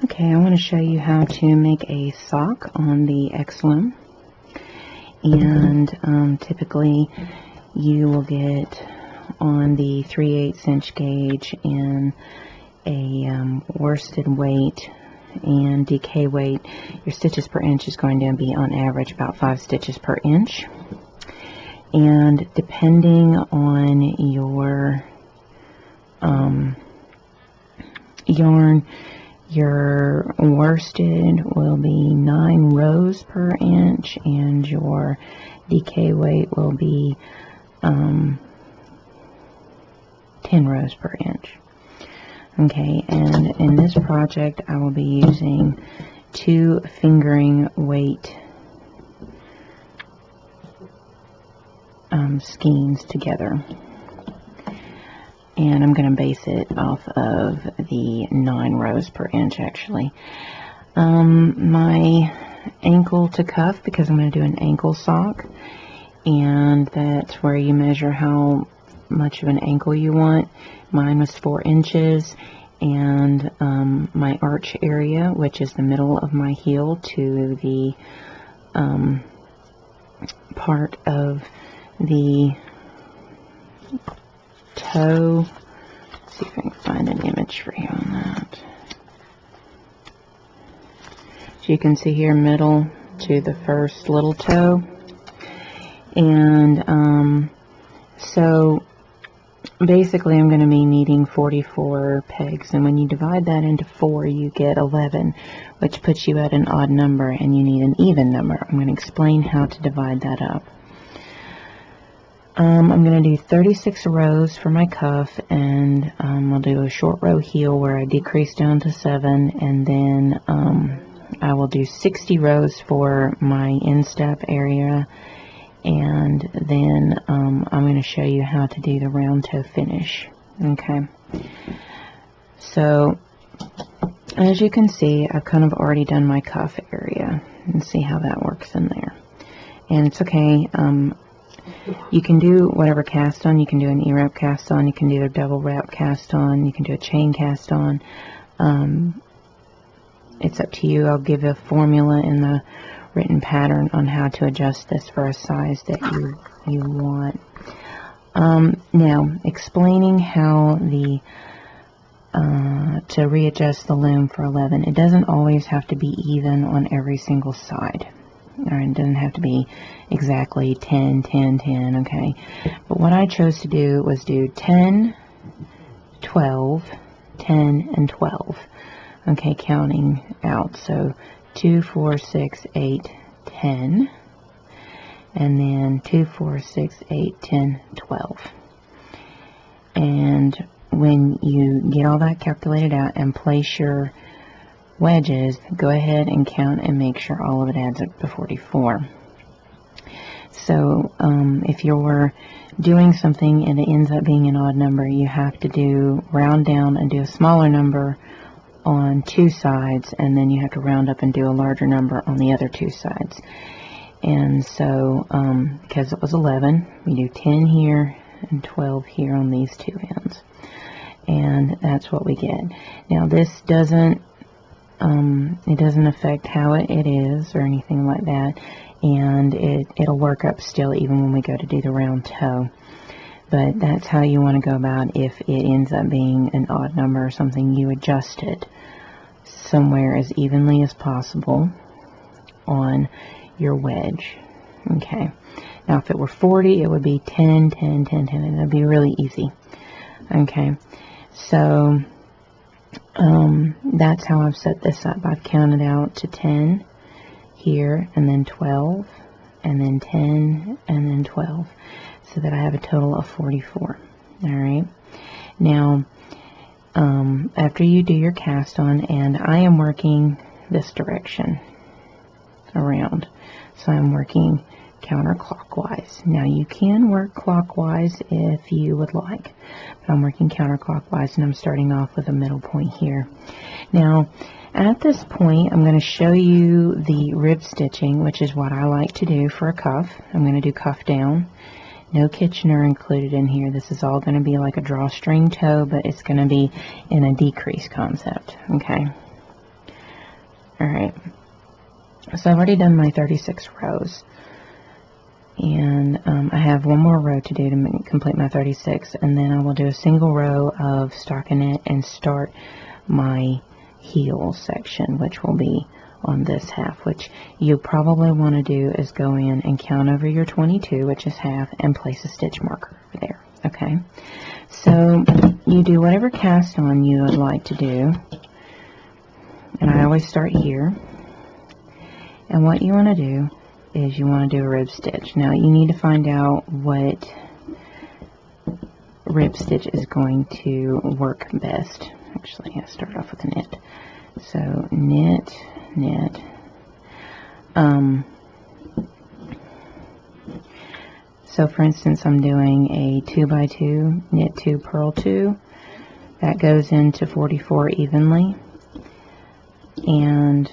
Okay, I want to show you how to make a sock on the X Loom. And typically you will get on the 3/8 inch gauge in a worsted weight and DK weight, your stitches per inch is going to be on average about 5 stitches per inch. And depending on your yarn, your worsted will be 9 rows per inch and your DK weight will be 10 rows per inch. Okay, and in this project I will be using 2 fingering weight skeins together. And I'm going to base it off of the 9 rows per inch actually. My ankle to cuff, because I'm going to do an ankle sock, and that's where you measure how much of an ankle you want. Mine was 4 inches, and my arch area, which is the middle of my heel to the part of the toe. Let's see if I can find an image for you on that. So you can see here, middle to the first little toe. And so basically I'm going to be needing 44 pegs, and when you divide that into 4 you get 11, which puts you at an odd number, and you need an even number. I'm going to explain how to divide that up. I'm going to do 36 rows for my cuff, and I'll do a short row heel where I decrease down to 7, and then I will do 60 rows for my instep area, and then I'm going to show you how to do the round toe finish. Okay, so as you can see, I've kind of already done my cuff area, and see how that works in there. And it's okay. You can do whatever cast on. You can do an E-wrap cast on, you can do a double wrap cast on, you can do a chain cast on. It's up to you. I'll give a formula in the written pattern on how to adjust this for a size that you want. Now, explaining how to readjust the loom for 11. It doesn't always have to be even on every single side. Or it doesn't have to be exactly 10, 10, 10, okay? But what I chose to do was do 10, 12, 10, and 12. Okay, counting out. So 2, 4, 6, 8, 10. And then 2, 4, 6, 8, 10, 12. And when you get all that calculated out and place your wedges, go ahead and count and make sure all of it adds up to 44. So if you're doing something and it ends up being an odd number, you have to do round down and do a smaller number on 2 sides, and then you have to round up and do a larger number on the other 2 sides. And so because it was 11, we do 10 here and 12 here on these 2 ends, and that's what we get. Now this doesn't it doesn't affect how it is or anything like that, and it'll work up still even when we go to do the round toe. But that's how you want to go about if it ends up being an odd number or something. You adjust it somewhere as evenly as possible on your wedge. Okay, now if it were 40, it would be 10, 10, 10, 10, and it would be really easy. Okay, so that's how I've set this up. I've counted out to 10 here, and then 12, and then 10, and then 12, so that I have a total of 44. Alright, now after you do your cast on, and I am working this direction around, so I'm working counterclockwise. Now you can work clockwise if you would like, but I'm working counterclockwise, and I'm starting off with a middle point here. Now at this point I'm going to show you the rib stitching, which is what I like to do for a cuff. I'm going to do cuff down, no Kitchener included in here. This is all going to be like a drawstring toe, but it's going to be in a decrease concept. Okay, Alright, so I've already done my 36 rows, and I have one more row to do to complete my 36, and then I will do a single row of stockinette and start my heel section, which will be on this half. Which you probably want to do is go in and count over your 22, which is half, and place a stitch marker over there. Okay, so you do whatever cast on you would like to do, and I always start here. And what you want to do is you want to do a rib stitch. Now you need to find out what rib stitch is going to work best. Actually, I start off with a knit. So knit, knit. So for instance, I'm doing a 2x2, knit 2, purl 2. That goes into 44 evenly. And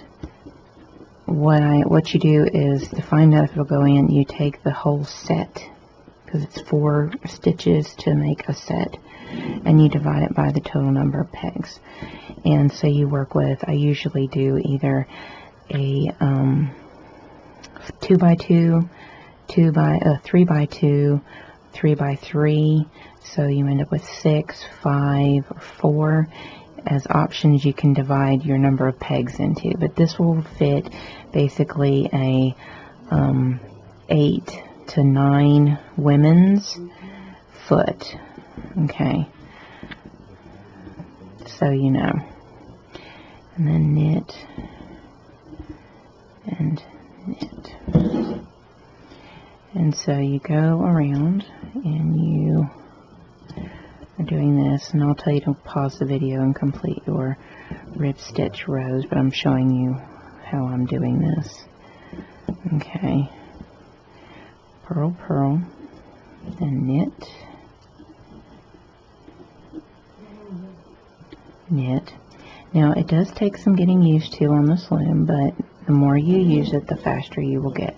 what you do is, to find out if it'll go in, you take the whole set, because it's 4 stitches to make a set, and you divide it by the total number of pegs. And so you work with, I usually do either a 2x2, 3x2, 3x3, so you end up with 6, 5, or 4. As options, you can divide your number of pegs into, but this will fit basically a 8 to 9 women's foot. Okay, so you know. And then knit and knit. And so you go around and you are doing this, and I'll tell you to pause the video and complete your rib stitch rows, but I'm showing you how I'm doing this. Okay, purl, purl, then knit, knit. Now it does take some getting used to on this loom, but the more you use it, the faster you will get.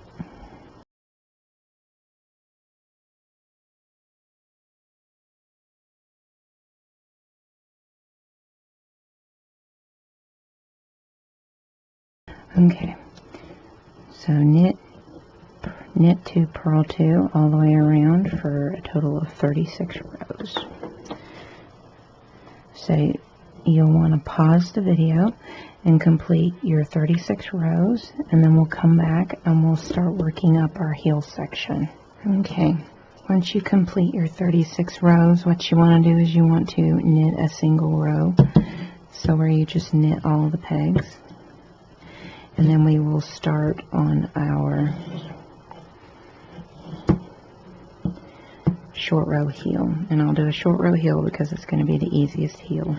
Okay, so knit 2, purl 2 all the way around for a total of 36 rows. So you'll want to pause the video and complete your 36 rows, and then we'll come back and we'll start working up our heel section. Okay, once you complete your 36 rows, what you want to do is you want to knit a single row, so where you just knit all the pegs. And then we will start on our short row heel. And I'll do a short row heel because it's going to be the easiest heel.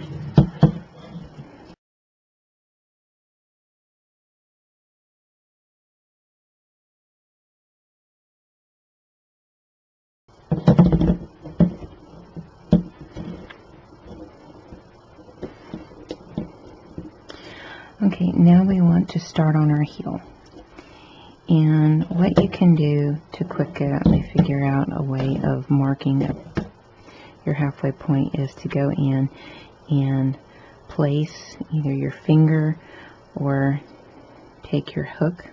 Okay, now we want to start on our heel. And what you can do to quickly figure out a way of marking your halfway point is to go in and place either your finger or take your hook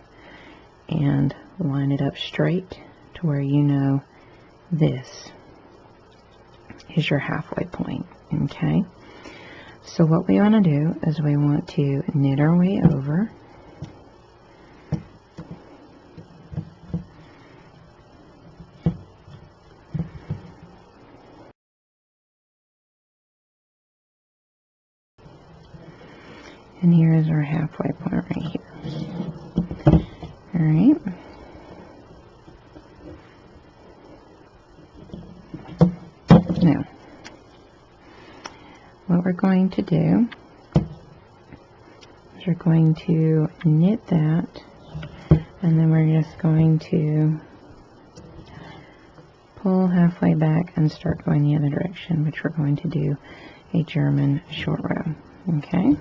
and line it up straight to where you know this is your halfway point. Okay? So what we want to do is we want to knit our way over, and here is our halfway point right here. Alright. Now, what we're going to do is we're going to knit that, and then we're just going to pull halfway back and start going the other direction, which we're going to do a German short row. Okay?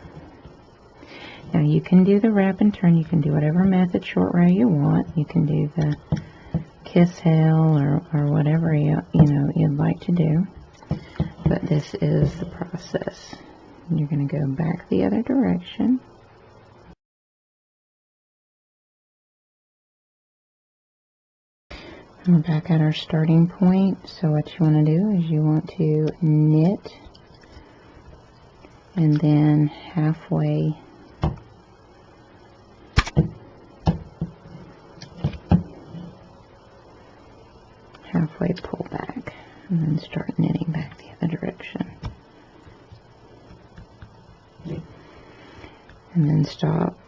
Now you can do the wrap and turn, you can do whatever method short row you want. You can do the kiss hail or whatever you'd like to do. But this is the process. You're going to go back the other direction. And we're back at our starting point. So what you want to do is you want to knit and then halfway pull back and then start knitting back the other direction. And then stop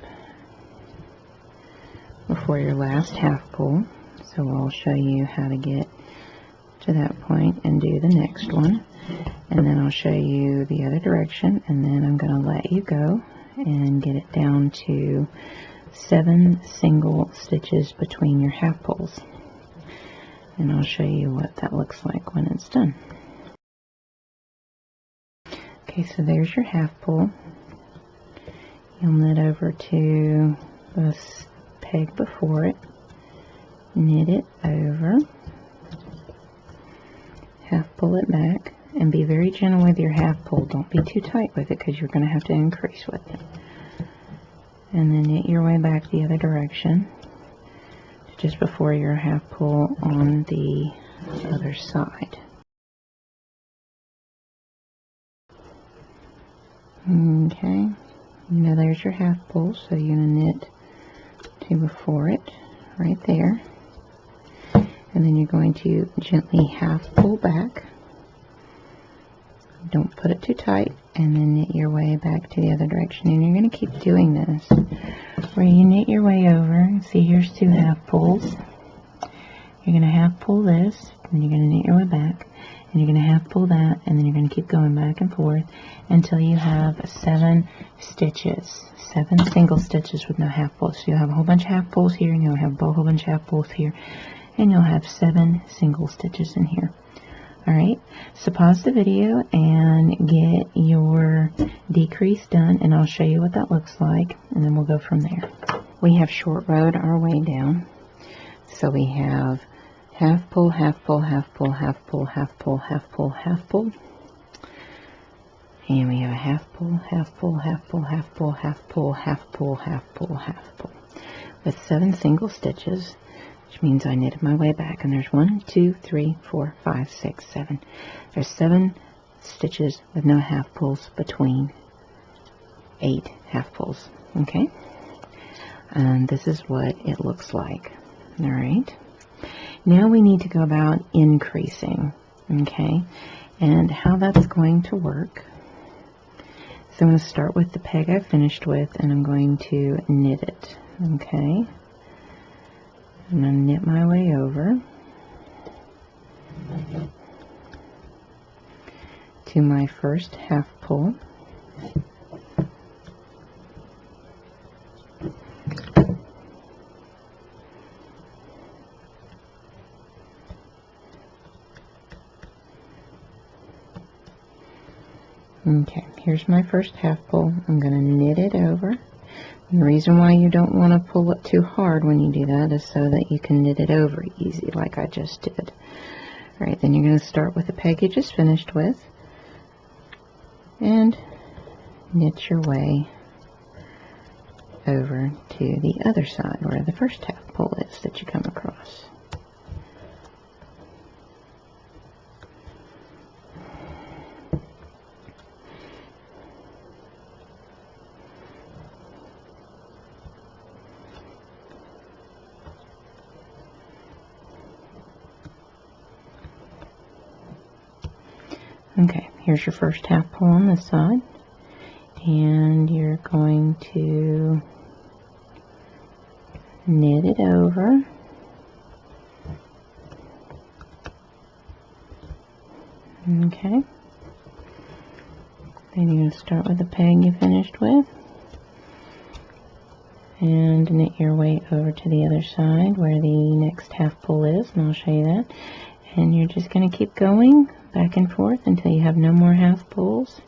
before your last half pull. So I'll show you how to get to that point and do the next one. And then I'll show you the other direction, and then I'm going to let you go and get it down to 7 single stitches between your half pulls. And I'll show you what that looks like when it's done. Okay, so there's your half pull. You'll knit over to the peg before it, knit it over, half pull it back, and be very gentle with your half pull. Don't be too tight with it because you're going to have to increase with it. And then knit your way back the other direction, just before your half pull on the other side. Okay, now there's your half pull, so you're going to knit to before it right there, and then you're going to gently half pull back. Don't put it too tight, and then knit your way back to the other direction. And you're going to keep doing this where you knit your way over. See, here's 2 half pulls. You're going to half pull this, and you're going to knit your way back, and you're going to half pull that, and then you're going to keep going back and forth until you have 7 stitches, 7 single stitches with no half pulls. So you'll have a whole bunch of half pulls here, and you'll have a whole bunch of half pulls here, and you'll have 7 single stitches in here. Alright, so pause the video and get your decrease done, and I'll show you what that looks like, and then we'll go from there. We have short rowed our way down. So we have half pull, half pull, half pull, half pull, half pull, half pull, half pull. And we have a half pull, half pull, half pull, half pull, half pull, half pull, half pull, half pull. With 7 single stitches, which means I knitted my way back, and there's 1, 2, 3, 4, 5, 6, 7. There's 7 stitches with no half pulls between 8 half pulls. Okay, and this is what it looks like. All right, now we need to go about increasing. Okay, and how that's going to work. So I'm going to start with the peg I finished with, and I'm going to knit it. Okay, I'm going to knit my way over to my first half pull. Okay, here's my first half pull. I'm going to knit it over. And the reason why you don't want to pull it too hard when you do that is so that you can knit it over easy, like I just did. Alright, then you're going to start with the peg you just finished with and knit your way over to the other side where the first half pull is that you come across. Okay, here's your first half pull on this side, and you're going to knit it over, okay, then you're going to start with the peg you finished with, and knit your way over to the other side where the next half pull is, and I'll show you that, and you're just going to keep going back and forth until you have no more half pulls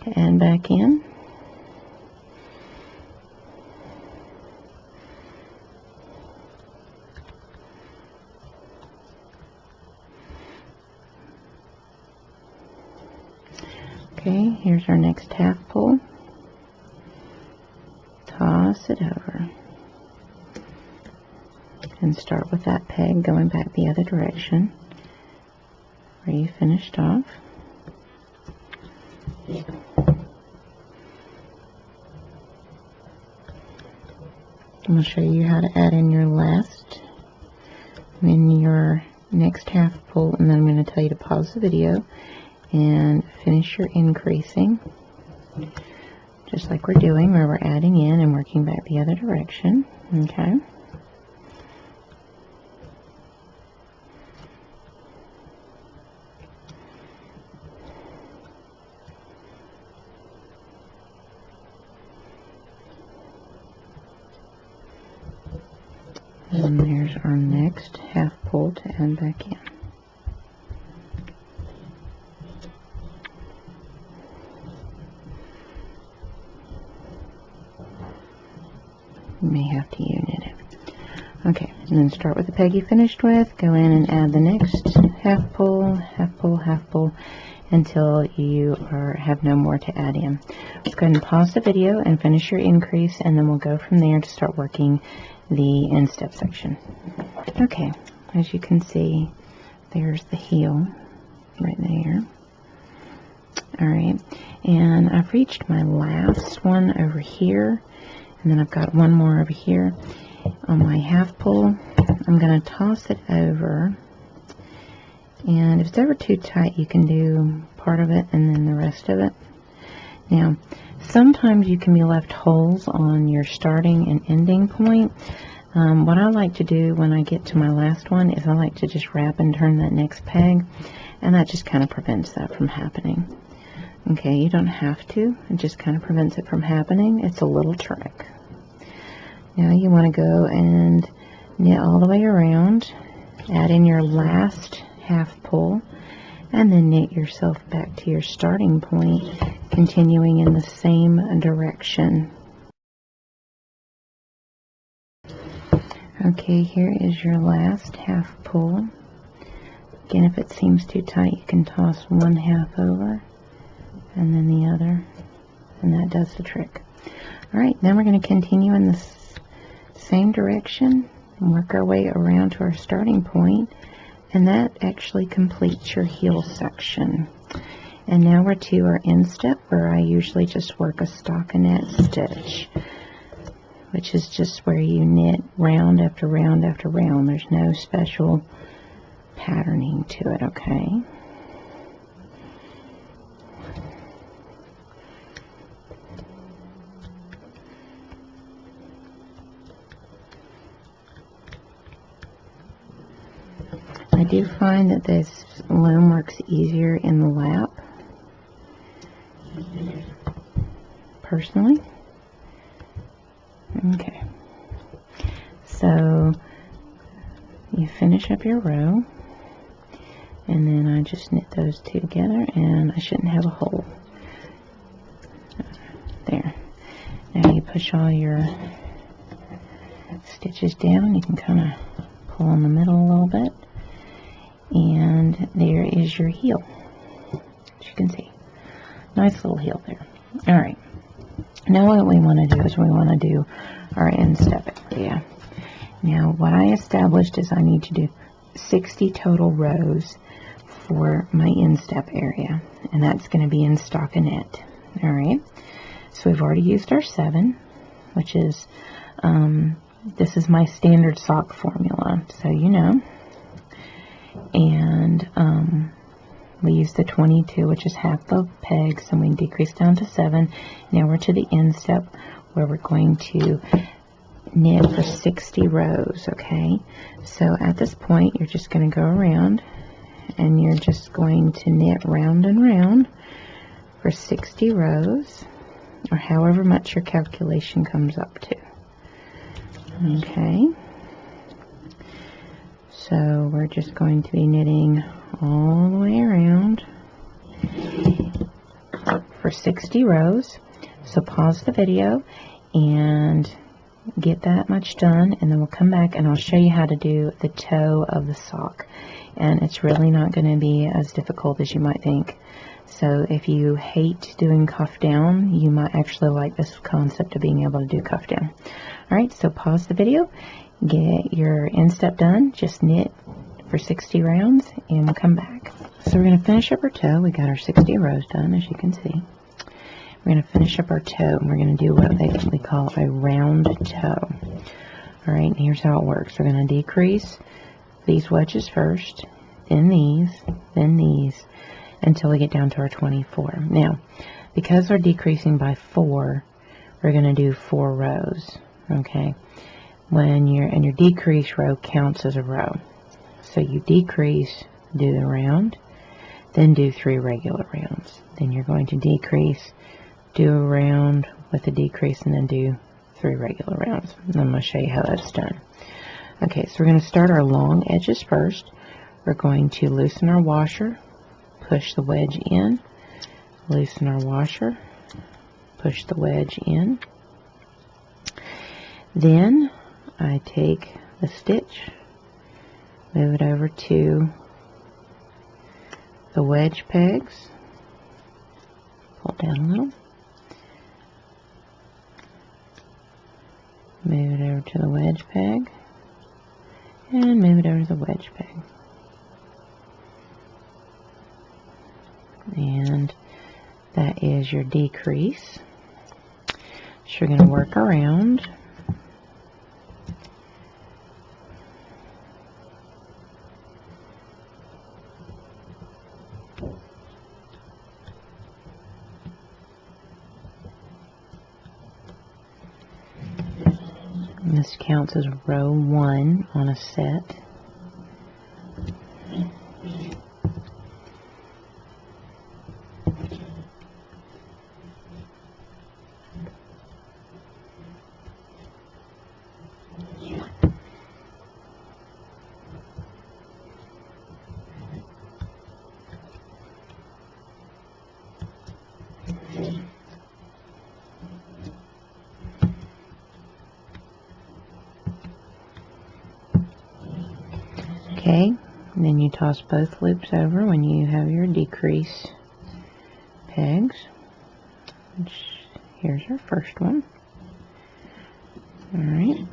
to add back in. Okay, here's our next half pull. Toss it over. and start with that peg going back the other direction where you finished off. I'm going to show you how to add in your last in your next half pull, and then I'm going to tell you to pause the video and finish your increasing, just like we're doing, where we're adding in and working back the other direction. Okay. And there's our next half pull to add back in. You may have to unit it. Okay, and then start with the peg you finished with, go in and add the next half pull, half pull, half pull, until you have no more to add in. Let's go ahead and pause the video and finish your increase, and then we'll go from there to start working the instep section. Okay, as you can see, there's the heel right there. Alright, and I've reached my last one over here, and then I've got one more over here. On my half pull, I'm going to toss it over, and if it's ever too tight, you can do part of it and then the rest of it. Now, sometimes you can be left holes on your starting and ending point. What I like to do when I get to my last one is I like to just wrap and turn that next peg, and that just kind of prevents that from happening. Okay, you don't have to. It just kind of prevents it from happening. It's a little trick. Now you want to go and knit all the way around, add in your last half pull, and then knit yourself back to your starting point, continuing in the same direction. Okay, here is your last half pull. Again, if it seems too tight, you can toss one half over and then the other, and that does the trick. Alright, then we're going to continue in the same direction and work our way around to our starting point, and that actually completes your heel section. And now we're to our instep, where I usually just work a stockinette stitch, which is just where you knit round after round after round. There's no special patterning to it, okay? I do find that this loom works easier in the lap, personally. Okay, so you finish up your row, and then I just knit those two together, and I shouldn't have a hole. There. Now you push all your stitches down. You can kind of pull in the middle a little bit, and there is your heel, as you can see. Nice little heel there. Alright, now what we want to do is we want to do our instep area. Now what I established is I need to do 60 total rows for my instep area, and that's going to be in stockinette. Alright, so we've already used our 7, which is, this is my standard sock formula, so you know. And we used the 22, which is half the pegs, and we decreased down to 7. Now we're to the instep, where we're going to knit for 60 rows, okay? So at this point, you're just going to go around, and you're just going to knit round and round for 60 rows, or however much your calculation comes up to. Okay? So we're just going to be knitting all the way around for 60 rows. So pause the video and get that much done, and then we'll come back and I'll show you how to do the toe of the sock. And it's really not going to be as difficult as you might think. So if you hate doing cuff down, you might actually like this concept of being able to do cuff down. Alright, so pause the video get your instep done, just knit for 60 rounds and we'll come back. So we're going to finish up our toe. We got our 60 rows done, as you can see. We're going to finish up our toe, and we're going to do what we call a round toe. Alright, and here's how it works. We're going to decrease these wedges first, then these, until we get down to our 24. Now, because we're decreasing by 4, we're going to do 4 rows, okay? And your decrease row counts as a row. So you decrease, do the round, then do 3 regular rounds. Then you're going to decrease, do a round with a decrease, and then do 3 regular rounds. And I'm going to show you how that's done. Okay, so we're going to start our long edges first. We're going to loosen our washer, push the wedge in, loosen our washer, push the wedge in. Then I take the stitch, move it over to the wedge pegs, pull down a little, move it over to the wedge peg, and move it over to the wedge peg. And that is your decrease. So you're going to work around. And this counts as row 1 on a set. Okay, and then you toss both loops over when you have your decrease pegs. Here's our first one. Alright.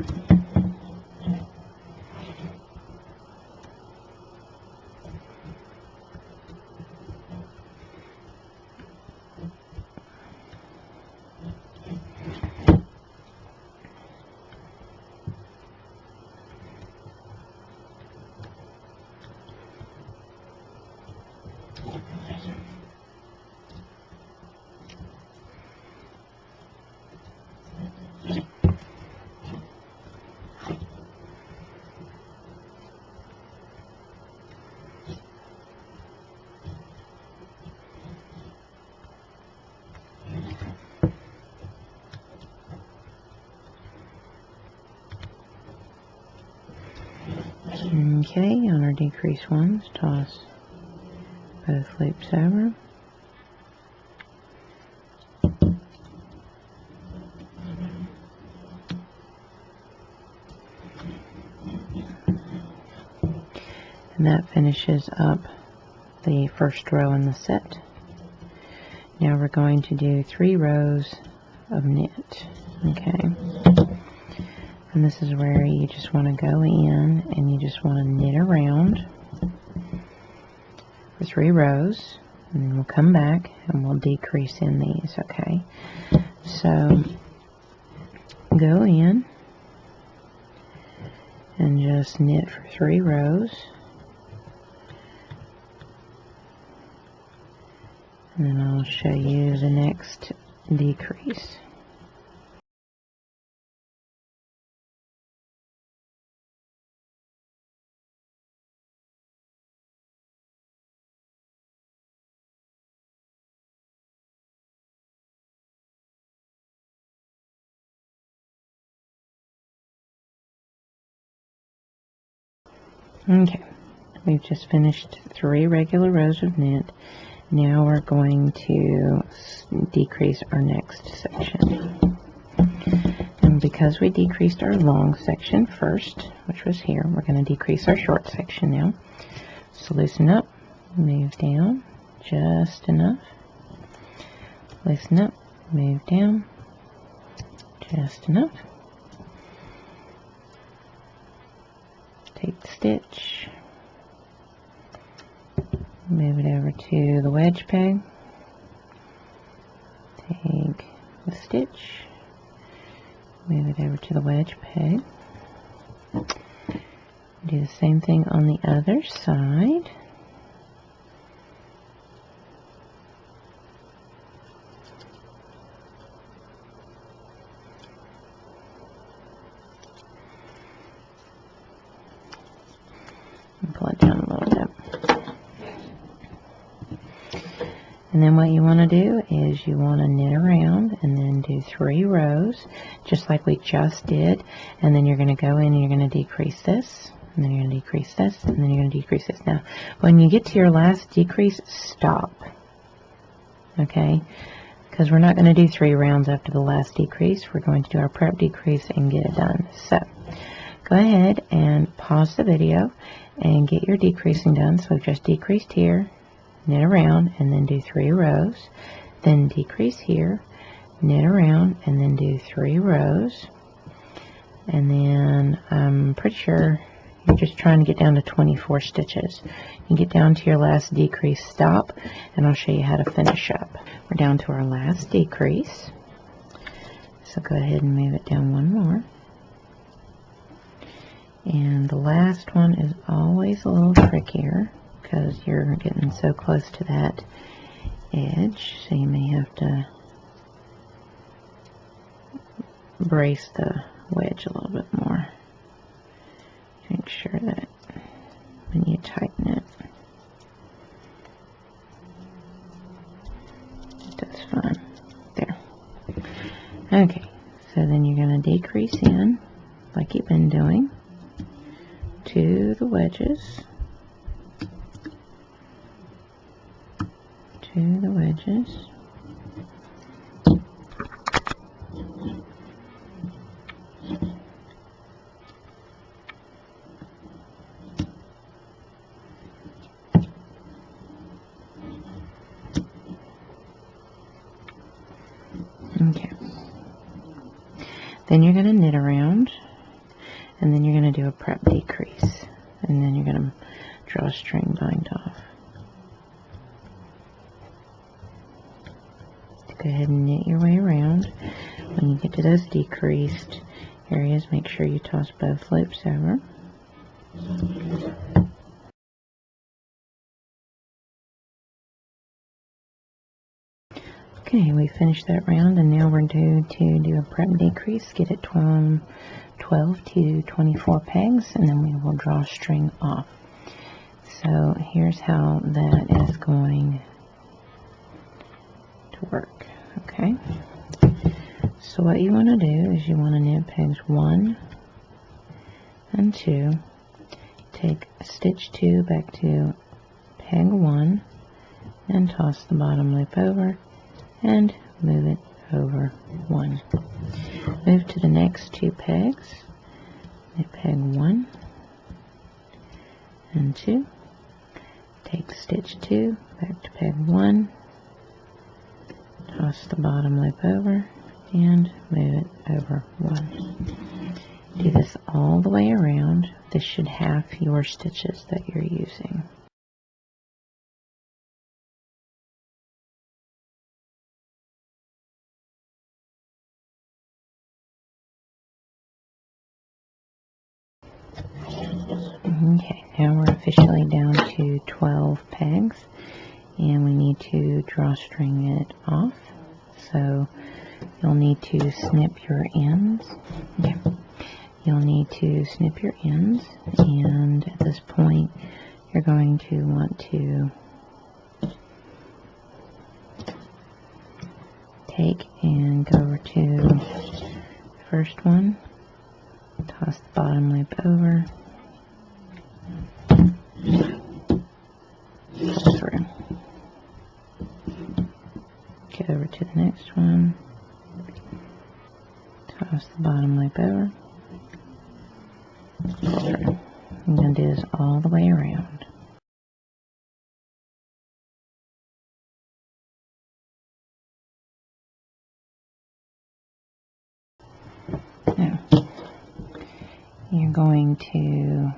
Okay, on our decrease ones, toss both loops over. And that finishes up the first row in the set. Now we're going to do 3 rows of knit. Okay. And this is where you just want to go in and you just want to knit around for 3 rows, and then we'll come back and we'll decrease in these. Okay, so go in and just knit for 3 rows, and then I'll show you the next decrease. Okay, we've just finished 3 regular rows of knit. Now we're going to decrease our next section. And because we decreased our long section first, which was here, we're going to decrease our short section now. So loosen up, move down just enough. Loosen up, move down just enough. stitch, move it over to the wedge peg, take the stitch, move it over to the wedge peg, do the same thing on the other side. And pull it down a little bit. And then what you want to do is you want to knit around and then do 3 rows, just like we just did. And then you're going to go in and you're going to decrease this, and then you're going to decrease this, and then you're going to decrease this. Now, when you get to your last decrease, stop. Okay? Because we're not going to do 3 rounds after the last decrease. We're going to do our prep decrease and get it done. So, go ahead and pause the video and get your decreasing done. So we've just decreased here, knit around, and then do 3 rows, then decrease here, knit around, and then do 3 rows, and then I'm pretty sure you're just trying to get down to 24 stitches. You get down to your last decrease, stop, and I'll show you how to finish up. We're down to our last decrease, so go ahead and move it down 1 more. And the last one is always a little trickier because you're getting so close to that edge, so you may have to brace the wedge a little bit more. Make sure that when you tighten it, it does fine. There. Okay, so then you're going to decrease in like you've been doing to the wedges, to the wedges, okay. Then you're going to knit around, and then you're going to do a prep decrease, and then you're going to draw a string bind off. Go ahead and knit your way around. When you get to those decreased areas, make sure you toss both loops over. Okay, we finished that round, and now we're due to do a prep decrease. Get it 12 to 24 pegs, and then we will draw a string off. So here's how that is going to work. Okay, so what you want to do is you want to knit pegs 1 and 2, take stitch 2 back to peg 1, and toss the bottom loop over and move it over 1. Move to the next 2 pegs, knit peg 1 and 2, take stitch 2 back to peg 1, toss the bottom loop over and move it over 1. Do this all the way around. This should half your stitches that you're using. Okay, now we're officially down to 12 pegs, and we need to draw string it off. So you'll need to snip your ends. Okay. You'll need to snip your ends, and at this point you're going to want to take and go over to the first one, toss the bottom loop over, pull through. Get over to the next one, toss the bottom loop over, pull through. I'm going to do this all the way around. Now, you're going to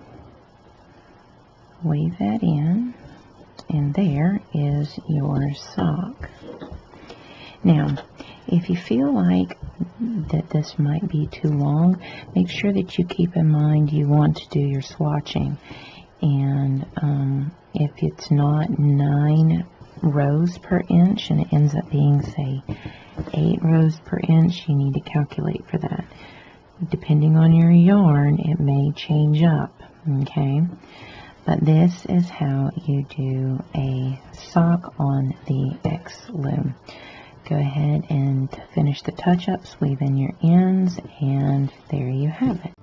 weave that in, and there is your sock. Now, if you feel like that this might be too long, make sure that you keep in mind you want to do your swatching. And if it's not 9 rows per inch and it ends up being, say, 8 rows per inch, you need to calculate for that. Depending on your yarn, it may change up, okay? But this is how you do a sock on the X Loom. Go ahead and finish the touch-ups, weave in your ends, and there you have it.